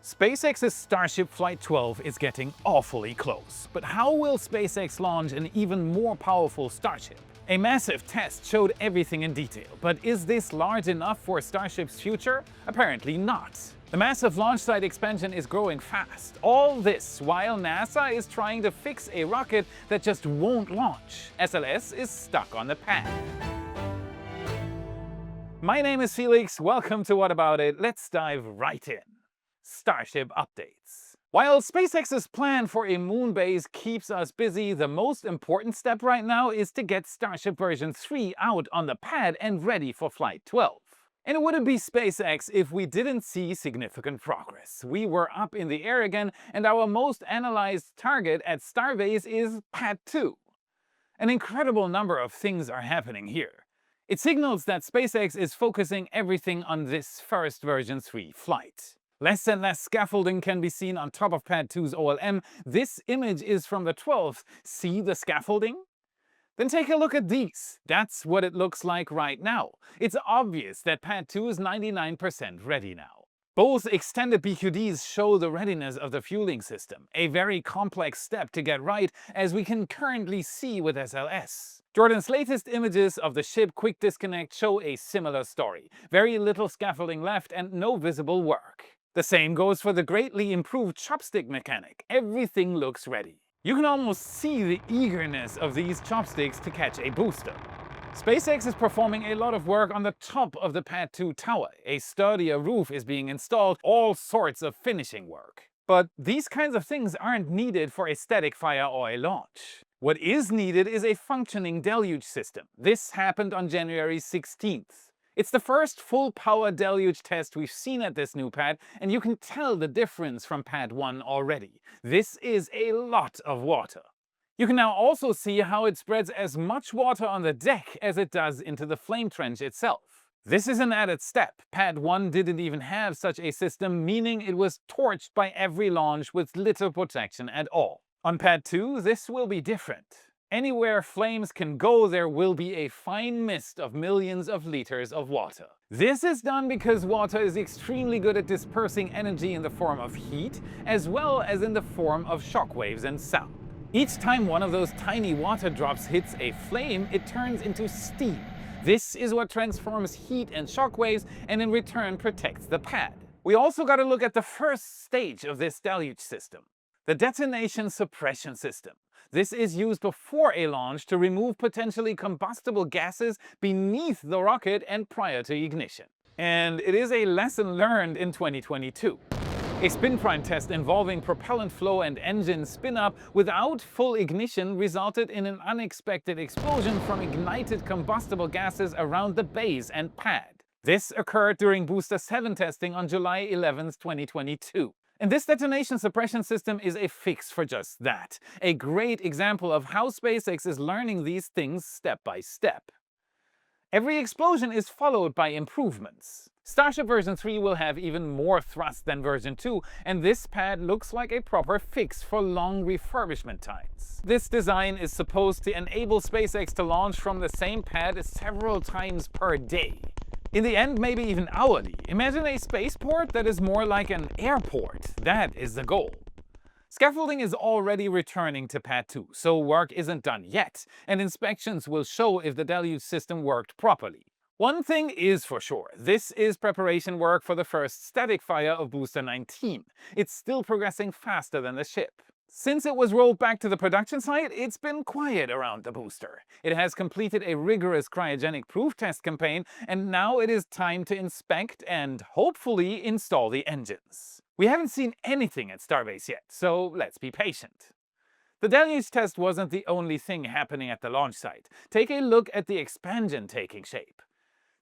SpaceX's Starship Flight 12 is getting awfully close. But how will SpaceX launch an even more powerful Starship? A massive test showed everything in detail, but is this large enough for Starship's future? Apparently not. The massive launch site expansion is growing fast. All this while NASA is trying to fix a rocket that just won't launch. SLS is stuck on the pad. My name is Felix, welcome to What About It? Let's dive right in. Starship updates. While SpaceX's plan for a moon base keeps us busy, the most important step right now is to get Starship version 3 out on the pad and ready for Flight 12. And it wouldn't be SpaceX if we didn't see significant progress. We were up in the air again, and our most analyzed target at Starbase is Pad 2. An incredible number of things are happening here. It signals that SpaceX is focusing everything on this first version 3 flight. Less and less scaffolding can be seen on top of Pad 2's OLM. This image is from the 12th. See the scaffolding? Then take a look at these. That's what it looks like right now. It's obvious that Pad 2 is 99% ready now. Both extended BQDs show the readiness of the fueling system, a very complex step to get right, as we can currently see with SLS. Jordan's latest images of the ship quick disconnect show a similar story. Very little scaffolding left and no visible work. The same goes for the greatly improved chopstick mechanic. Everything looks ready. You can almost see the eagerness of these chopsticks to catch a booster. SpaceX is performing a lot of work on the top of the Pad 2 tower. A sturdier roof is being installed, all sorts of finishing work. But these kinds of things aren't needed for a static fire or a launch. What is needed is a functioning deluge system. This happened on January 16th. It's the first full-power deluge test we've seen at this new pad, and you can tell the difference from Pad 1 already. This is a lot of water. You can now also see how it spreads as much water on the deck as it does into the flame trench itself. This is an added step. Pad 1 didn't even have such a system, meaning it was torched by every launch with little protection at all. On Pad 2, this will be different. Anywhere flames can go, there will be a fine mist of millions of liters of water. This is done because water is extremely good at dispersing energy in the form of heat, as well as in the form of shock waves and sound. Each time one of those tiny water drops hits a flame, it turns into steam. This is what transforms heat and shock waves and in return protects the pad. We also got to look at the first stage of this deluge system, the detonation suppression system. This is used before a launch to remove potentially combustible gases beneath the rocket and prior to ignition. And it is a lesson learned in 2022. A spin prime test involving propellant flow and engine spin-up without full ignition resulted in an unexpected explosion from ignited combustible gases around the base and pad. This occurred during Booster 7 testing on July 11, 2022. And this detonation suppression system is a fix for just that. A great example of how SpaceX is learning these things step by step. Every explosion is followed by improvements. Starship version 3 will have even more thrust than version 2, and this pad looks like a proper fix for long refurbishment times. This design is supposed to enable SpaceX to launch from the same pad several times per day. In the end, maybe even hourly. Imagine a spaceport that is more like an airport. That is the goal. Scaffolding is already returning to Pad 2, so work isn't done yet, and inspections will show if the deluge system worked properly. One thing is for sure, this is preparation work for the first static fire of Booster 19. It's still progressing faster than the ship. Since it was rolled back to the production site, it's been quiet around the booster. It has completed a rigorous cryogenic proof test campaign, and now it is time to inspect and hopefully install the engines. We haven't seen anything at Starbase yet, so let's be patient. The deluge test wasn't the only thing happening at the launch site. Take a look at the expansion taking shape.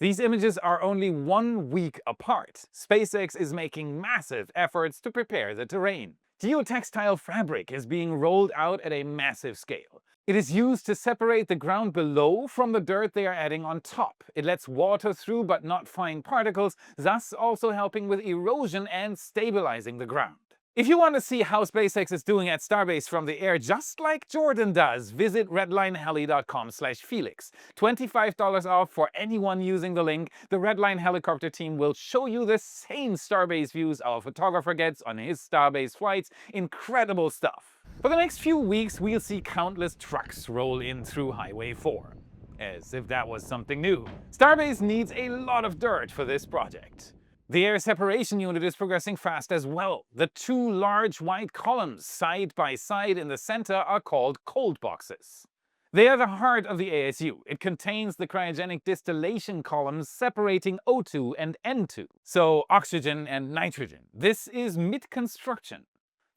These images are only 1 week apart. SpaceX is making massive efforts to prepare the terrain. Geotextile fabric is being rolled out at a massive scale. It is used to separate the ground below from the dirt they are adding on top. It lets water through but not fine particles, thus also helping with erosion and stabilizing the ground. If you want to see how SpaceX is doing at Starbase from the air just like Jordan does, visit redlineheli.com/Felix. $25 off for anyone using the link. The Redline helicopter team will show you the same Starbase views our photographer gets on his Starbase flights. Incredible stuff. For the next few weeks, we'll see countless trucks roll in through Highway 4. As if that was something new. Starbase needs a lot of dirt for this project. The air separation unit is progressing fast as well. The two large white columns side by side in the center are called cold boxes. They are the heart of the ASU. It contains the cryogenic distillation columns separating O2 and N2, so oxygen and nitrogen. This is mid-construction.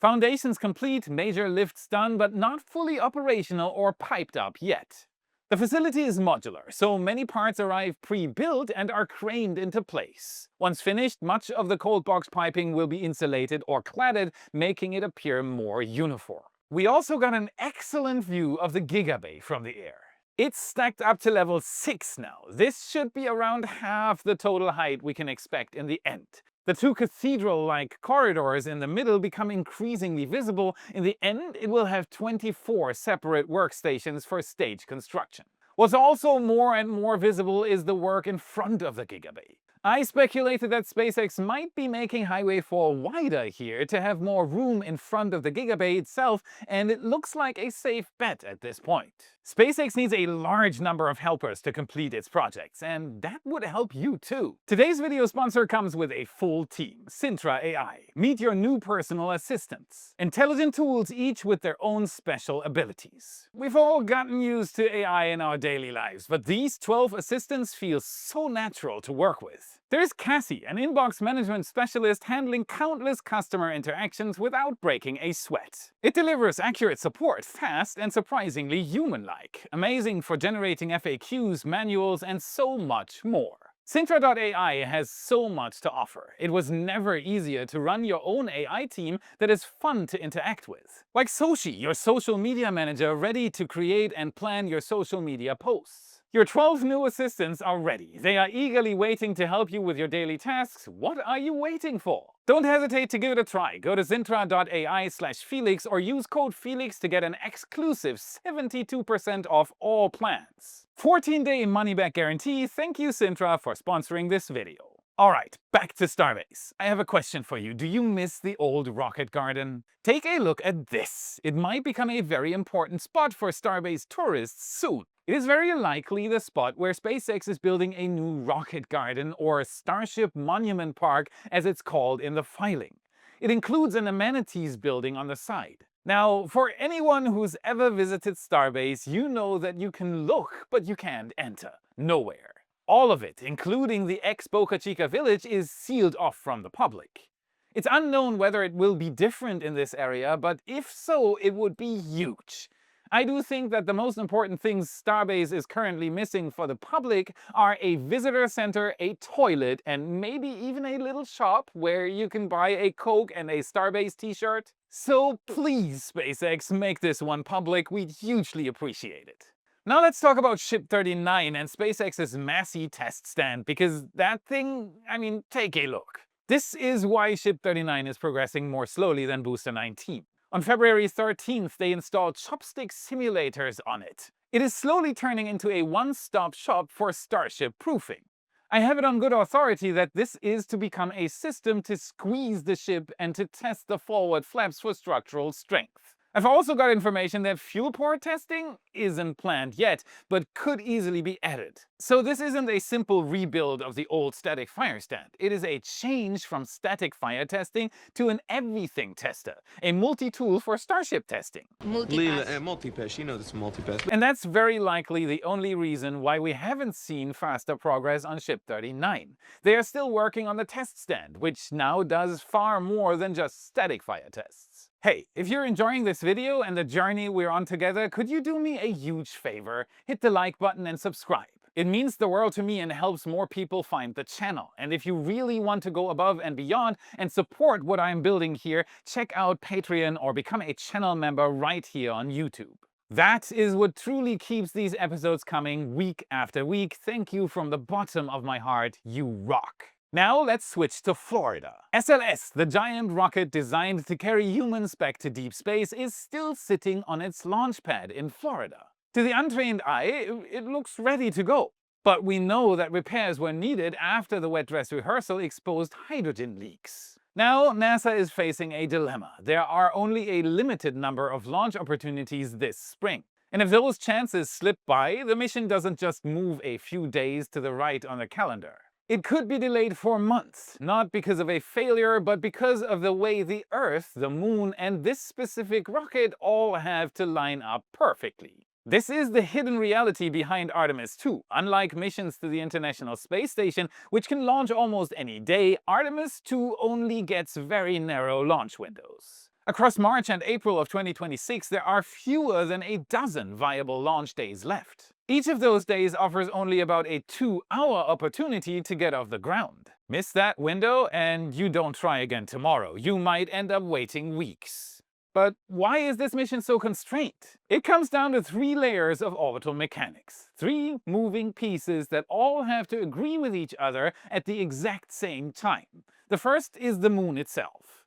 Foundations complete, major lifts done, but not fully operational or piped up yet. The facility is modular, so many parts arrive pre-built and are craned into place. Once finished, much of the cold box piping will be insulated or cladded, making it appear more uniform. We also got an excellent view of the Gigabay from the air. It's stacked up to level 6 now. This should be around half the total height we can expect in the end. The two cathedral-like corridors in the middle become increasingly visible. In the end, it will have 24 separate workstations for stage construction. What's also more and more visible is the work in front of the Gigabay. I speculated that SpaceX might be making Highway 4 wider here to have more room in front of the Gigabay itself, and it looks like a safe bet at this point. SpaceX needs a large number of helpers to complete its projects, and that would help you too. Today's video sponsor comes with a full team, Sintra AI. Meet your new personal assistants. Intelligent tools, each with their own special abilities. We've all gotten used to AI in our daily lives, but these 12 assistants feel so natural to work with. There's Cassie, an inbox management specialist handling countless customer interactions without breaking a sweat. It delivers accurate support, fast and surprisingly human-like. Amazing for generating FAQs, manuals, and so much more. Sintra.ai has so much to offer. It was never easier to run your own AI team that is fun to interact with. Like Soshi, your social media manager, ready to create and plan your social media posts. Your 12 new assistants are ready. They are eagerly waiting to help you with your daily tasks. What are you waiting for? Don't hesitate to give it a try. Go to sintra.ai/Felix or use code Felix to get an exclusive 72% off all plans. 14-day money-back guarantee. Thank you, Sintra, for sponsoring this video. Alright, back to Starbase. I have a question for you. Do you miss the old rocket garden? Take a look at this. It might become a very important spot for Starbase tourists soon. It is very likely the spot where SpaceX is building a new rocket garden, or Starship Monument Park as it's called in the filing. It includes an amenities building on the side. Now, for anyone who's ever visited Starbase, you know that you can look, but you can't enter. Nowhere. All of it, including the ex-Boca Chica village, is sealed off from the public. It's unknown whether it will be different in this area, but if so, it would be huge. I do think that the most important things Starbase is currently missing for the public are a visitor center, a toilet, and maybe even a little shop where you can buy a Coke and a Starbase t-shirt. So please, SpaceX, make this one public. We'd hugely appreciate it. Now let's talk about Ship 39 and SpaceX's Massey test stand, because that thing, take a look. This is why Ship 39 is progressing more slowly than Booster 19. On February 13th, they installed chopstick simulators on it. It is slowly turning into a one-stop shop for Starship proofing. I have it on good authority that this is to become a system to squeeze the ship and to test the forward flaps for structural strength. I've also got information that fuel port testing isn't planned yet, but could easily be added. So this isn't a simple rebuild of the old static fire stand. It is a change from static fire testing to an everything tester, a multi-tool for Starship testing. Multi-pass, you know this multi-pass. And that's very likely the only reason why we haven't seen faster progress on Ship 39. They are still working on the test stand, which now does far more than just static fire tests. Hey, if you're enjoying this video and the journey we're on together, could you do me a huge favor? Hit the like button and subscribe. It means the world to me and helps more people find the channel. And if you really want to go above and beyond and support what I'm building here, check out Patreon or become a channel member right here on YouTube. That is what truly keeps these episodes coming week after week. Thank you from the bottom of my heart. You rock. Now let's switch to Florida. SLS, the giant rocket designed to carry humans back to deep space, is still sitting on its launch pad in Florida. To the untrained eye, it looks ready to go. But we know that repairs were needed after the wet dress rehearsal exposed hydrogen leaks. Now, NASA is facing a dilemma. There are only a limited number of launch opportunities this spring. And if those chances slip by, the mission doesn't just move a few days to the right on the calendar. It could be delayed for months, not because of a failure, but because of the way the Earth, the Moon, and this specific rocket all have to line up perfectly. This is the hidden reality behind Artemis 2. Unlike missions to the International Space Station, which can launch almost any day, Artemis 2 only gets very narrow launch windows. Across March and April of 2026, there are fewer than a dozen viable launch days left. Each of those days offers only about a 2-hour opportunity to get off the ground. Miss that window and you don't try again tomorrow. You might end up waiting weeks. But why is this mission so constrained? It comes down to 3 layers of orbital mechanics. 3 moving pieces that all have to agree with each other at the exact same time. The first is the Moon itself.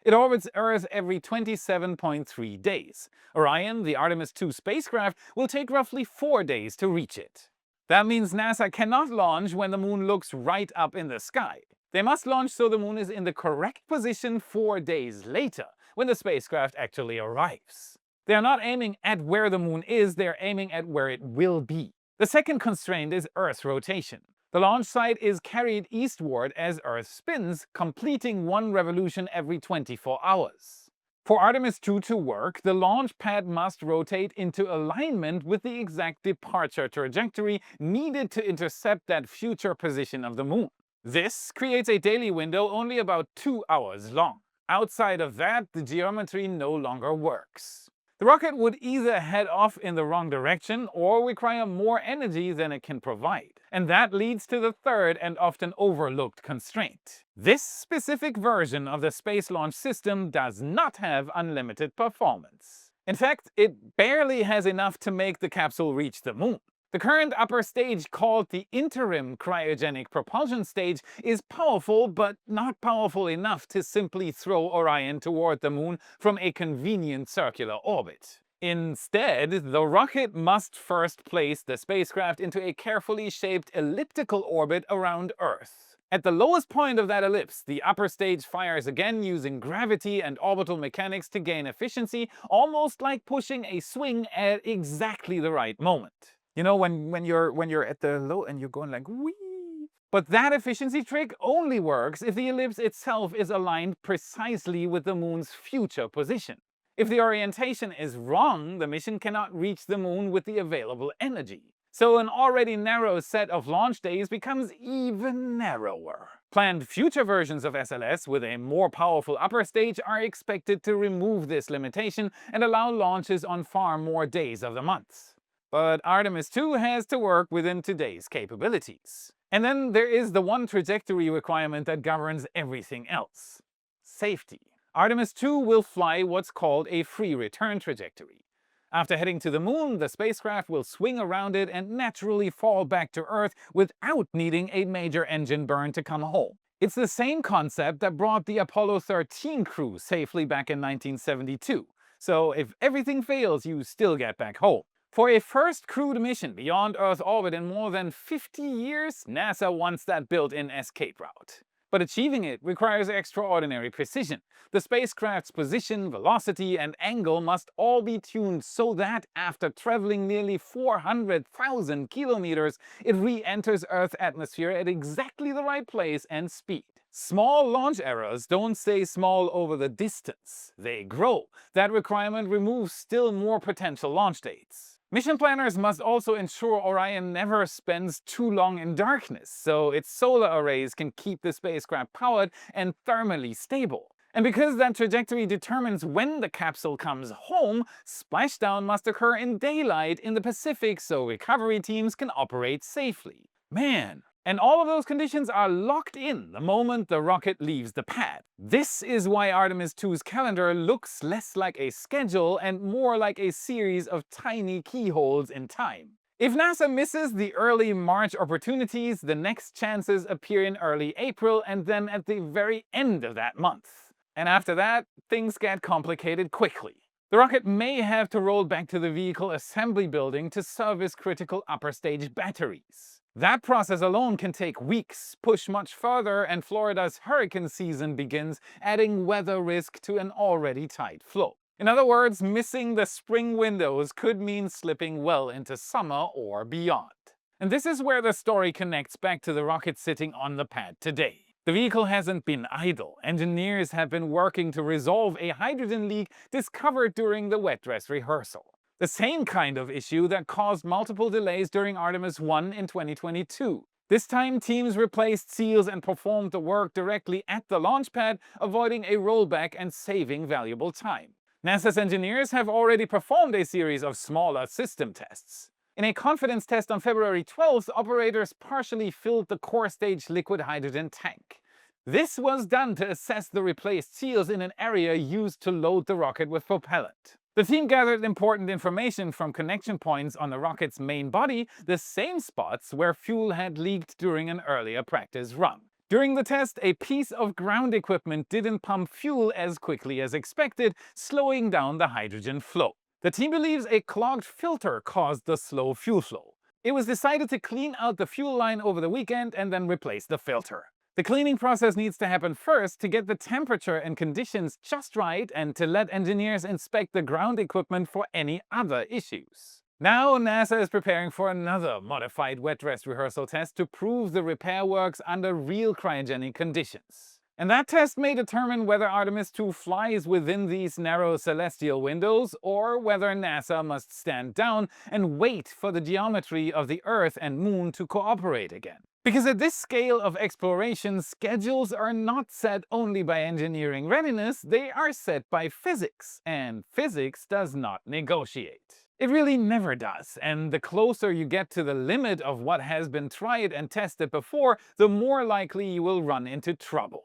It orbits Earth every 27.3 days. Orion, the Artemis 2 spacecraft, will take roughly 4 days to reach it. That means NASA cannot launch when the Moon looks right up in the sky. They must launch so the Moon is in the correct position 4 days later, when the spacecraft actually arrives. They are not aiming at where the Moon is, they are aiming at where it will be. The second constraint is Earth's rotation. The launch site is carried eastward as Earth spins, completing 1 revolution every 24 hours. For Artemis 2 to work, the launch pad must rotate into alignment with the exact departure trajectory needed to intercept that future position of the Moon. This creates a daily window only about 2 hours long. Outside of that, the geometry no longer works. The rocket would either head off in the wrong direction or require more energy than it can provide. And that leads to the third and often overlooked constraint. This specific version of the Space Launch System does not have unlimited performance. In fact, it barely has enough to make the capsule reach the Moon. The current upper stage, called the interim cryogenic propulsion stage, is powerful but not powerful enough to simply throw Orion toward the Moon from a convenient circular orbit. Instead, the rocket must first place the spacecraft into a carefully shaped elliptical orbit around Earth. At the lowest point of that ellipse, the upper stage fires again using gravity and orbital mechanics to gain efficiency, almost like pushing a swing at exactly the right moment. You know, when you're at the low and you're going like wee. But that efficiency trick only works if the ellipse itself is aligned precisely with the Moon's future position. If the orientation is wrong, the mission cannot reach the Moon with the available energy. So an already narrow set of launch days becomes even narrower. Planned future versions of SLS with a more powerful upper stage are expected to remove this limitation and allow launches on far more days of the month. But Artemis 2 has to work within today's capabilities. And then there is the one trajectory requirement that governs everything else: safety. Artemis 2 will fly what's called a free return trajectory. After heading to the Moon, the spacecraft will swing around it and naturally fall back to Earth without needing a major engine burn to come home. It's the same concept that brought the Apollo 13 crew safely back in 1972. So if everything fails, you still get back home. For a first crewed mission beyond Earth orbit in more than 50 years, NASA wants that built-in escape route. But achieving it requires extraordinary precision. The spacecraft's position, velocity, and angle must all be tuned so that, after traveling nearly 400,000 kilometers, it re-enters Earth's atmosphere at exactly the right place and speed. Small launch errors don't stay small over the distance. They grow. That requirement removes still more potential launch dates. Mission planners must also ensure Orion never spends too long in darkness, so its solar arrays can keep the spacecraft powered and thermally stable. And because that trajectory determines when the capsule comes home, splashdown must occur in daylight in the Pacific so recovery teams can operate safely. Man! And all of those conditions are locked in the moment the rocket leaves the pad. This is why Artemis 2's calendar looks less like a schedule and more like a series of tiny keyholes in time. If NASA misses the early March opportunities, the next chances appear in early April and then at the very end of that month. And after that, things get complicated quickly. The rocket may have to roll back to the vehicle assembly building to service critical upper stage batteries. That process alone can take weeks, push much further, and Florida's hurricane season begins, adding weather risk to an already tight flow. In other words, missing the spring windows could mean slipping well into summer or beyond. And this is where the story connects back to the rocket sitting on the pad today. The vehicle hasn't been idle. Engineers have been working to resolve a hydrogen leak discovered during the wet dress rehearsal. The same kind of issue that caused multiple delays during Artemis 1 in 2022. This time, teams replaced seals and performed the work directly at the launch pad, avoiding a rollback and saving valuable time. NASA's engineers have already performed a series of smaller system tests. In a confidence test on February 12th, operators partially filled the core stage liquid hydrogen tank. This was done to assess the replaced seals in an area used to load the rocket with propellant. The team gathered important information from connection points on the rocket's main body, the same spots where fuel had leaked during an earlier practice run. During the test, a piece of ground equipment didn't pump fuel as quickly as expected, slowing down the hydrogen flow. The team believes a clogged filter caused the slow fuel flow. It was decided to clean out the fuel line over the weekend and then replace the filter. The cleaning process needs to happen first to get the temperature and conditions just right and to let engineers inspect the ground equipment for any other issues. Now NASA is preparing for another modified wet dress rehearsal test to prove the repair works under real cryogenic conditions. And that test may determine whether Artemis 2 flies within these narrow celestial windows or whether NASA must stand down and wait for the geometry of the Earth and Moon to cooperate again. Because at this scale of exploration, schedules are not set only by engineering readiness, they are set by physics, and physics does not negotiate. It really never does, and the closer you get to the limit of what has been tried and tested before, the more likely you will run into trouble.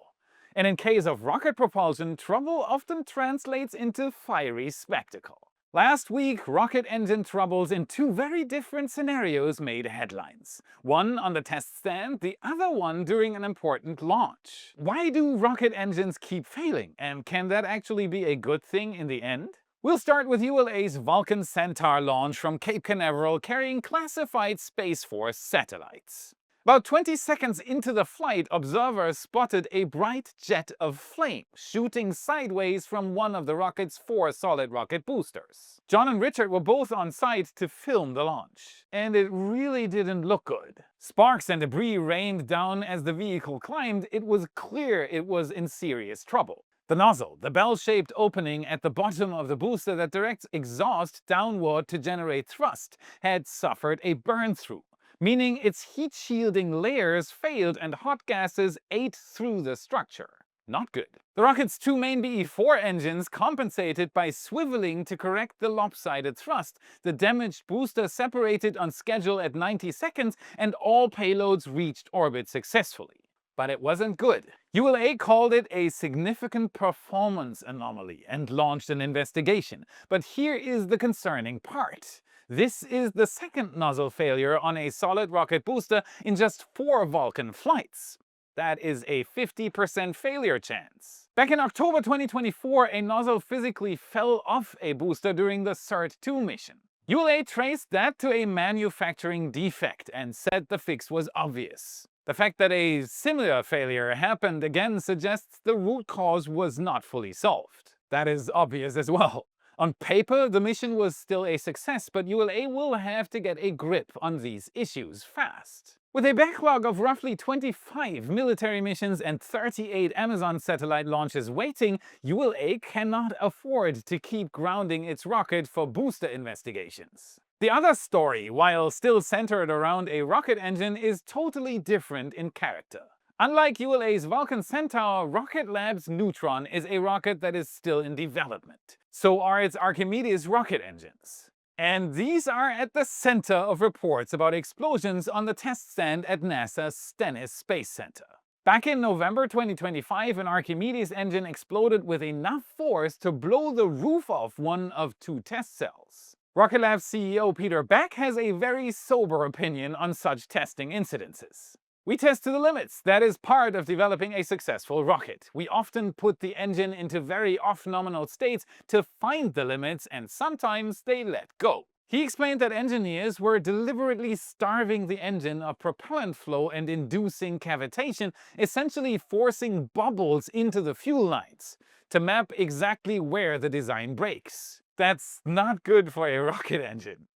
And in case of rocket propulsion, trouble often translates into fiery spectacle. Last week, rocket engine troubles in two very different scenarios made headlines. One on the test stand, the other one during an important launch. Why do rocket engines keep failing, and can that actually be a good thing in the end? We'll start with ULA's Vulcan Centaur launch from Cape Canaveral carrying classified Space Force satellites. About 20 seconds into the flight, observers spotted a bright jet of flame shooting sideways from one of the rocket's 4 solid rocket boosters. John and Richard were both on site to film the launch, and it really didn't look good. Sparks and debris rained down as the vehicle climbed. It was clear it was in serious trouble. The nozzle, the bell-shaped opening at the bottom of the booster that directs exhaust downward to generate thrust, had suffered a burn-through, meaning its heat-shielding layers failed and hot gases ate through the structure. Not good. The rocket's 2 main BE-4 engines compensated by swiveling to correct the lopsided thrust. The damaged booster separated on schedule at 90 seconds and all payloads reached orbit successfully. But it wasn't good. ULA called it a significant performance anomaly and launched an investigation. But here is the concerning part. This is the second nozzle failure on a solid rocket booster in just 4 Vulcan flights. That is a 50% failure chance. Back in October 2024, a nozzle physically fell off a booster during the CERT-2 mission. ULA traced that to a manufacturing defect and said the fix was obvious. The fact that a similar failure happened again suggests the root cause was not fully solved. That is obvious as well. On paper, the mission was still a success, but ULA will have to get a grip on these issues fast. With a backlog of roughly 25 military missions and 38 Amazon satellite launches waiting, ULA cannot afford to keep grounding its rocket for booster investigations. The other story, while still centered around a rocket engine, is totally different in character. Unlike ULA's Vulcan Centaur, Rocket Lab's Neutron is a rocket that is still in development. So are its Archimedes rocket engines. And these are at the center of reports about explosions on the test stand at NASA's Stennis Space Center. Back in November 2025, an Archimedes engine exploded with enough force to blow the roof off one of 2 test cells. Rocket Lab's CEO Peter Beck has a very sober opinion on such testing incidences. We test to the limits. That is part of developing a successful rocket. We often put the engine into very off-nominal states to find the limits, and sometimes they let go. He explained that engineers were deliberately starving the engine of propellant flow and inducing cavitation, essentially forcing bubbles into the fuel lines to map exactly where the design breaks. That's not good for a rocket engine.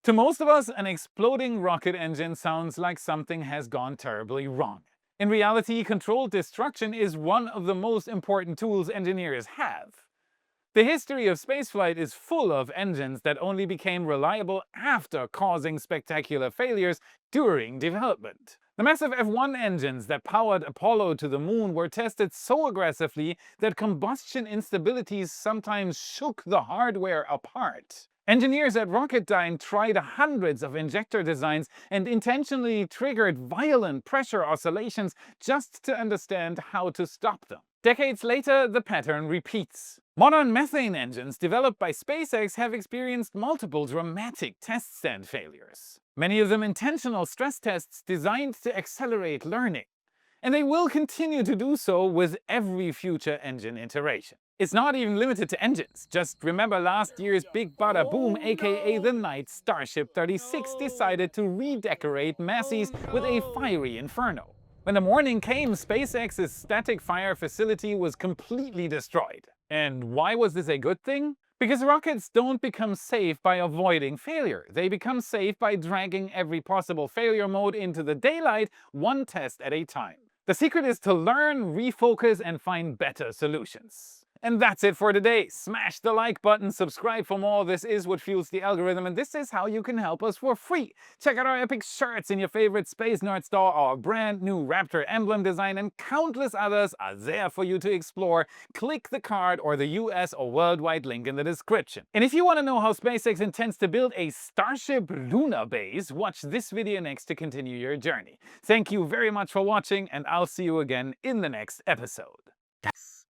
To most of us, an exploding rocket engine sounds like something has gone terribly wrong. In reality, controlled destruction is one of the most important tools engineers have. The history of spaceflight is full of engines that only became reliable after causing spectacular failures during development. The massive F-1 engines that powered Apollo to the moon were tested so aggressively that combustion instabilities sometimes shook the hardware apart. Engineers at Rocketdyne tried hundreds of injector designs and intentionally triggered violent pressure oscillations just to understand how to stop them. Decades later, the pattern repeats. Modern methane engines developed by SpaceX have experienced multiple dramatic test stand failures. Many of them intentional stress tests designed to accelerate learning. And they will continue to do so with every future engine iteration. It's not even limited to engines. Just remember last year's Big Bada Boom, aka the night Starship 36 decided to redecorate Massey's with a fiery inferno. When the morning came, SpaceX's static fire facility was completely destroyed. And why was this a good thing? Because rockets don't become safe by avoiding failure. They become safe by dragging every possible failure mode into the daylight, one test at a time. The secret is to learn, refocus, and find better solutions. And that's it for today. Smash the like button, subscribe for more. This is what fuels the algorithm, and this is how you can help us for free. Check out our epic shirts in your favorite Space Nerd store. Our brand new Raptor emblem design and countless others are there for you to explore. Click the card or the US or worldwide link in the description. And if you want to know how SpaceX intends to build a Starship lunar base, watch this video next to continue your journey. Thank you very much for watching, and I'll see you again in the next episode.